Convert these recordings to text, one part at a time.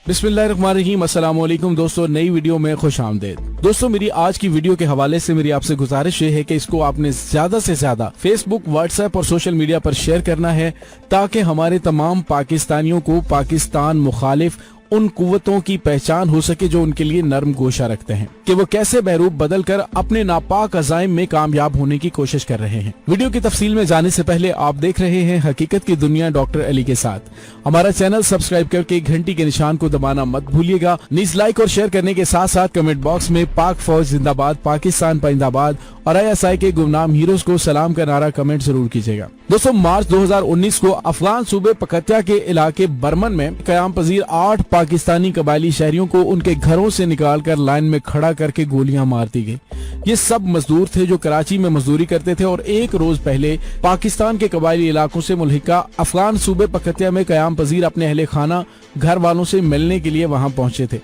बिस्मिल्लाहिर्रहमानिर्रहीम। अस्सलाम वालेकुम दोस्तों, नई वीडियो में खुश आमदेद। दोस्तों, मेरी आज की वीडियो के हवाले से मेरी आपसे गुजारिश ये है कि इसको आपने ज्यादा से ज्यादा फेसबुक, व्हाट्सएप और सोशल मीडिया पर शेयर करना है ताकि हमारे तमाम पाकिस्तानियों को पाकिस्तान मुखालिफ उन कुव्वतों की पहचान हो सके जो उनके लिए नर्म गोशा रखते हैं कि वो कैसे बहरूप बदल कर अपने नापाक अज़ाइम में कामयाब होने की कोशिश कर रहे हैं। वीडियो की तफसील में जाने से पहले आप देख रहे हैं हकीकत की दुनिया डॉक्टर अली के साथ। हमारा चैनल सब्सक्राइब करके घंटी के निशान को दबाना मत भूलिएगा। नीज लाइक और शेयर करने के साथ साथ कमेंट बॉक्स में पाक फौज जिंदाबाद, पाकिस्तान पाइंदाबाद और ISI के गुमनाम हीरोज को सलाम का नारा कमेंट जरूर कीजिएगा। दोस्तों, मार्च 2019 को अफगान सूबे पकतिया के इलाके बर्मन में कयाम पजीर 8 पाकिस्तानी कबायली शहरियों को उनके घरों से निकालकर लाइन में खड़ा करके गोलियां मार दी गई। ये सब मजदूर थे जो कराची में मजदूरी करते थे और एक रोज पहले पाकिस्तान के कबायली इलाकों से मुल्हिका अफगान सूबे पकतिया में कयाम पजीर अपने अहले खाना घर वालों से मिलने के लिए वहां पहुंचे थे।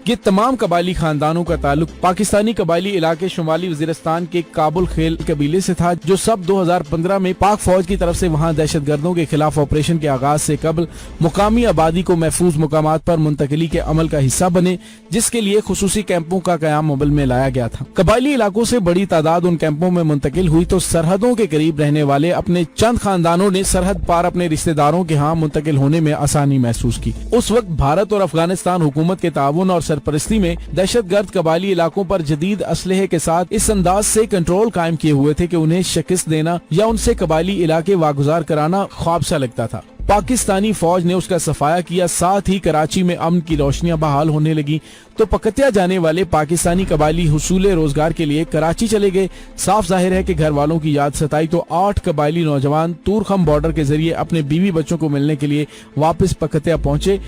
ये तमाम कबायली खानदानों का ताल्लुक पाकिस्तानी कबायली इलाके शुमाली वजीरिस्तान के काबुल खेल कबीले से था, जो सब 2015 में पाक फौज की तरफ से वहां दहशतगर्दों के खिलाफ ऑपरेशन के आगाज से कबल मुकामी आबादी को महफूज मुकामात पर मुंतकिली के अमल का हिस्सा बने, जिसके लिए खुसूसी कैंपों का कयाम अमल में लाया गया था। कबायली इलाकों से बड़ी तादाद उन कैंपों में मुंतकिल हुई तो सरहदों के करीब रहने वाले अपने चंद खानदानों ने सरहद पार अपने रिश्तेदारों के यहाँ मुंतकिल होने में आसानी महसूस की। उस वक्त भारत और अफगानिस्तान हुकूमत के ताउन और सरपरस्ती में दहशतगर्द कबायली इलाकों पर जदीद असलहे के साथ इस अंदाज से कंट्रोल कायम किए हुए थे कि उन्हें शिकस्त देना या उनसे कबायली इलाके वागुजार कराना ख्वाब सा लगता था। पाकिस्तानी फौज ने उसका सफाया किया, साथ ही कराची में अमन की रोशनियां बहाल होने लगी तो पकतिया जाने वाले पाकिस्तानी कबायली हुसूले रोजगार के लिए कराची चले गए। साफ जाहिर है कि घर वालों की याद सताई तो 8 कबायली नौजवान तूरखम बॉर्डर के जरिए अपने बीवी बच्चों को मिलने के लिए वापस पकतिया पहुंचे।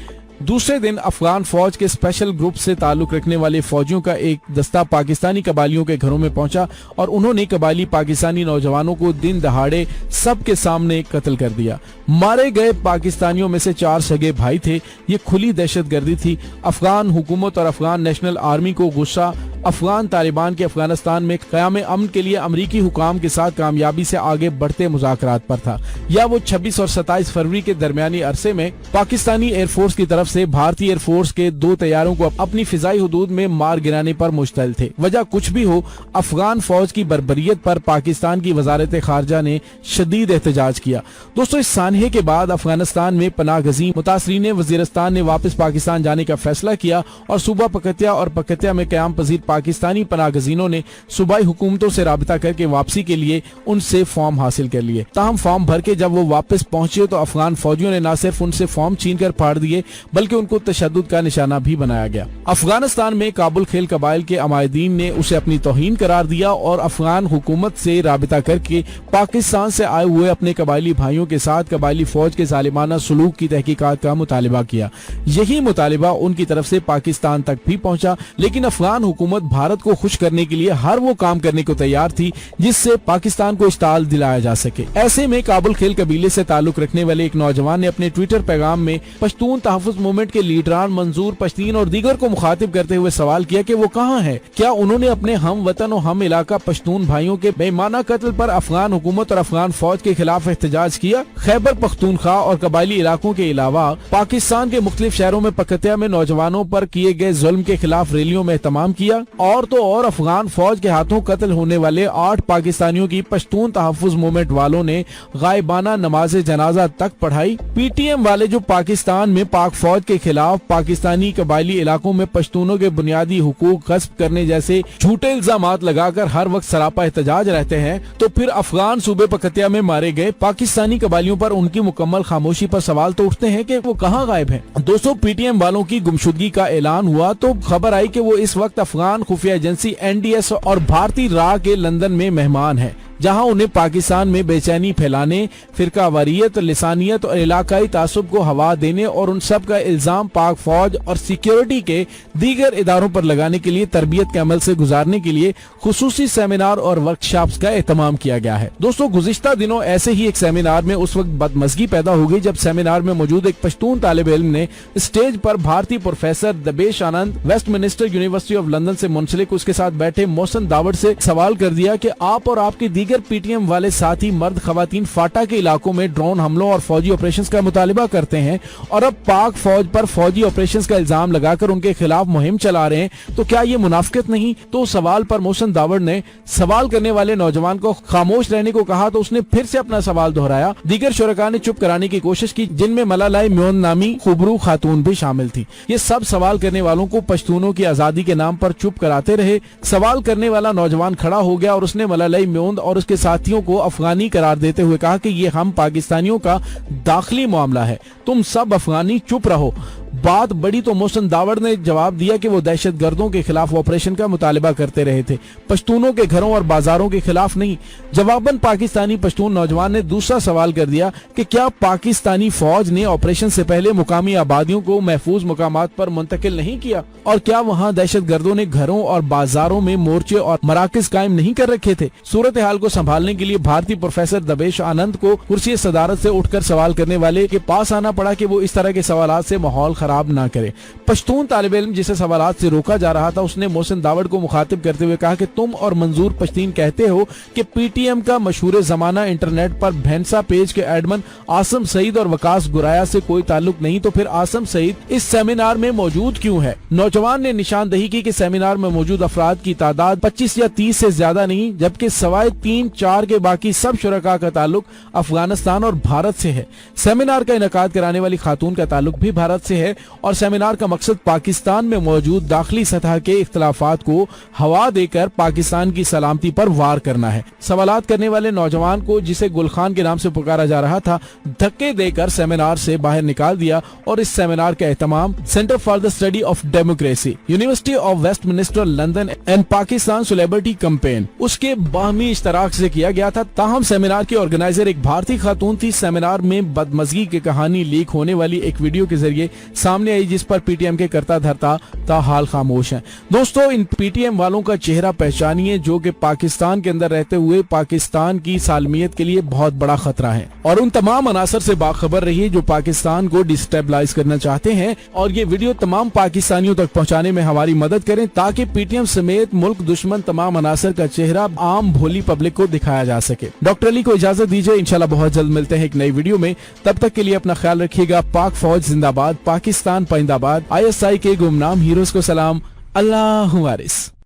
दूसरे दिन अफगान फौज के स्पेशल ग्रुप से ताल्लुक रखने वाले फौजियों का एक दस्ता पाकिस्तानी कबायलियों के घरों में पहुंचा और उन्होंने कबायली पाकिस्तानी नौजवानों को दिन दहाड़े सबके सामने कत्ल कर दिया। मारे गए पाकिस्तानियों में से 4 सगे भाई थे। ये खुली दहशतगर्दी थी। अफगान हुकूमत और अफगान नेशनल आर्मी को गुस्सा अफगान तालिबान के अफगानिस्तान में क़याम अमन के लिए अमरीकी हुकाम के साथ कामयाबी से आगे बढ़ते मुज़ाकरात पर था, या वो 26 और 27 फरवरी के दरमियानी अरसे में पाकिस्तानी एयरफोर्स की तरफ से भारतीय एयरफोर्स के 2 तैयारों को अपनी फिजाई हुदूद में मार गिराने पर मुश्तल थे। वजह कुछ भी हो, अफगान फौज की बर्बरियत पर पाकिस्तान की वजारत खारजा ने शदीद एहतजाज किया। दोस्तों, इस सानहे के बाद अफगानिस्तान में पनाह गजीन मुतासरीन वजीरिस्तान ने वापस पाकिस्तान जाने का फैसला किया और सूबा पकतिया और पकतिया में कयाम पजीर पाकिस्तानी पनाह गजीनों ने सूबाई हुकूमतों से राबिता करके वापसी के लिए उनसे फॉर्म हासिल कर लिए। ताहम फॉर्म भर के जब वो वापस पहुंचे तो अफगान फौजियों ने न सिर्फ उनसे फॉर्म छीन कर फाड़ दिए बल्कि उनको तशद्दुद का निशाना भी बनाया गया। अफगानिस्तान में काबुल खेल कबाइल के अमायदीन ने उसे अपनी तौहीन करार दिया और अफगान हुकूमत से राबिता करके पाकिस्तान से आए हुए अपने कबायली भाइयों के साथ कबायली फौज के जालिमाना सलूक की तहकीकात का मुतालिबा किया। यही मुतालिबा उनकी तरफ से पाकिस्तान तक भी पहुंचा, लेकिन अफगान हुकूमत भारत को खुश करने के लिए हर वो काम करने को तैयार थी जिससे पाकिस्तान को इश्ताल दिलाया जा सके। ऐसे में काबुल खेल कबीले से ताल्लुक रखने वाले एक नौजवान ने अपने ट्विटर पैगाम में पश्तून तहफ़्फ़ुज़ मूवमेंट के लीडरान मंजूर पश्तीन और दीगर को मुखातिब करते हुए सवाल किया कि वो कहाँ है। क्या उन्होंने अपने हम वतन और हम इलाका पश्तून भाइयों के बेईमाना कत्ल पर अफगान हुकूमत और अफगान फौज के खिलाफ एहतजाज किया? खैबर पख्तूनख्वा और कबायली इलाकों के अलावा पाकिस्तान के मुख्तलिफ शहरों में पकतिया में नौजवानों पर किए गए जुल्म के खिलाफ रैलियों में एहतमाम किया और तो और अफगान फौज के हाथों कत्ल होने वाले 8 पाकिस्तानियों की पश्तून तहफ़्फ़ुज़ मूवमेंट वालों ने गायबाना नमाज जनाजा तक पढ़ाई। PTM वाले जो पाकिस्तान में पाक फौज के खिलाफ पाकिस्तानी कबायली इलाकों में पश्तूनों के बुनियादी हुकूक गस्प करने जैसे झूठे इल्जामात लगाकर हर वक्त सरापा एहतजाज रहते हैं, तो फिर अफगान सूबे पकतिया में मारे गए पाकिस्तानी कबायलियों पर उनकी मुकम्मल खामोशी पर सवाल तो उठते हैं कि वो कहाँ गायब हैं। दोस्तों, PTM वालों की गुमशुदगी का ऐलान हुआ तो खबर आई कि वो इस वक्त अफगान खुफिया एजेंसी NDS और भारतीय राह के लंदन में मेहमान है, जहां उन्हें पाकिस्तान में बेचैनी फैलाने, फिरका वारियत, लिसानियत और इलाकाई तासुब को हवा देने और उन सब का इल्जाम पाक फौज और सिक्योरिटी के दीगर इदारों पर लगाने के लिए तरबियत के अमल से गुजारने के लिए खुसूसी सेमिनार और वर्कशॉप्स का एहतमाम किया गया है। दोस्तों, गुज़िश्ता दिनों ऐसे ही एक सेमिनार में उस वक्त बदमज़गी पैदा हो गई जब सेमिनार में मौजूद एक पश्तून तालिब इल्म ने स्टेज पर भारतीय professor Dibyesh Anand Westminster University of London से मुंसलिक उसके साथ बैठे मोहसन दावड़ से सवाल कर दिया कि आप और आपकी दीगर पीटीएम वाले साथी मर्द खवातीन फाटा के इलाकों में ड्रोन हमलों और फौजी ऑपरेशंस का मुतालिबा करते हैं और अब पाक फौज पर फौजी ऑपरेशंस का इल्जाम लगाकर उनके खिलाफ मुहिम चला रहे हैं, तो क्या ये मुनाफिकत नहीं? तो सवाल पर मोहसिन दावड़ ने सवाल करने वाले नौजवान को खामोश रहने को कहा तो उसने फिर से अपना सवाल दोहराया। दीगर शुरका ने चुप कराने की कोशिश की, जिनमें मलालाई म्योन नामी खुबरू खातून भी शामिल थी। ये सब सवाल करने वालों को पश्तूनों की आजादी के नाम पर चुप कराते रहे। सवाल करने वाला नौजवान खड़ा हो गया और उसने मलालाई म्योन और उसके साथियों को अफगानी करार देते हुए कहा कि ये हम पाकिस्तानियों का दाखिली मामला है, तुम सब अफगानी चुप रहो। बात बड़ी तो मोहसिन दावड़ ने जवाब दिया कि वो दहशत गर्दों के खिलाफ ऑपरेशन का मुतालिबा करते रहे थे, पश्तूनों के घरों और बाजारों के खिलाफ नहीं। जवाबन पाकिस्तानी पश्तून नौजवान ने दूसरा सवाल कर दिया कि क्या पाकिस्तानी फौज ने ऑपरेशन से पहले मुकामी आबादियों को महफूज मुकामात पर मुंतकिल नहीं किया, और क्या वहाँ दहशत गर्दों ने घरों और बाजारों में मोर्चे और मराकज कायम नहीं कर रखे थे? सूरत हाल को संभालने के लिए भारतीय प्रोफेसर दबेश आनंद को कुर्सी सदारत से उठकर सवाल करने वाले के पास आना पड़ा कि वो इस तरह के सवालात से माहौल खराब ना करे। पश्तून तालिब इल्म जिसे सवालात से रोका जा रहा था, उसने मोहसिन दावड़ को मुखातिब करते हुए कहा कि तुम और मंजूर पश्तीन कहते हो कि पीटीएम का मशहूर जमाना इंटरनेट पर भैंसा पेज के एडमन आसम सईद और वकास गुराया से कोई ताल्लुक नहीं, तो फिर आसम सईद इस सेमिनार में मौजूद क्यों है? नौजवान ने निशानदही की कि सेमिनार में मौजूद अफराद की तादाद 25 या 30 से ज्यादा नहीं, जबकि सवाए 3-4 के बाकी सब शुरका का ताल्लुक अफगानिस्तान और भारत से है। सेमिनार का इनकाद कराने वाली खातून का ताल्लुक भी भारत से है और सेमिनार का मकसद पाकिस्तान में मौजूद दाखिली सतह के इख्तलाफात को हवा देकर पाकिस्तान की सलामती पर वार करना है। सवालात करने वाले नौजवान को, जिसे गुलखान के नाम से पुकारा जा रहा था, धक्के देकर सेमिनार से बाहर निकाल दिया और इस सेमिनार का एहतमाम Centre for the Study of Democracy, University of Westminster London and Pakistan celebrity campaign उसके बाहमी इश्तराक से किया गया था। ताहम सेमिनार की ऑर्गेनाइजर एक भारतीय खातून थी। सेमिनार में बदमजगी की कहानी लीक होने वाली एक वीडियो के जरिए सामने आई, जिस पर पीटीएम के करता धरता ताहाल खामोश हैं। दोस्तों, इन पीटीएम वालों का चेहरा पहचानिए, जो कि पाकिस्तान के अंदर रहते हुए पाकिस्तान की सालमियत के लिए बहुत बड़ा खतरा है, और उन तमाम अनासर से बाखबर रहिए जो पाकिस्तान को डिस्टेबलाइज करना चाहते हैं। और ये वीडियो तमाम पाकिस्तानियों तक पहुंचाने में हमारी मदद करें, ताकि पीटीएम समेत मुल्क दुश्मन तमाम अनासर का चेहरा आम भोली पब्लिक को दिखाया जा सके। डॉक्टर अली को इजाजत दीजिए, इंशाल्लाह बहुत जल्द मिलते हैं एक नई वीडियो में। तब तक के लिए अपना ख्याल रखिएगा। पाक फौज जिंदाबाद, पाकिस्तान पाइंदाबाद, ISI के गुमनाम हीरोज को सलाम। अल्लाह वारिस।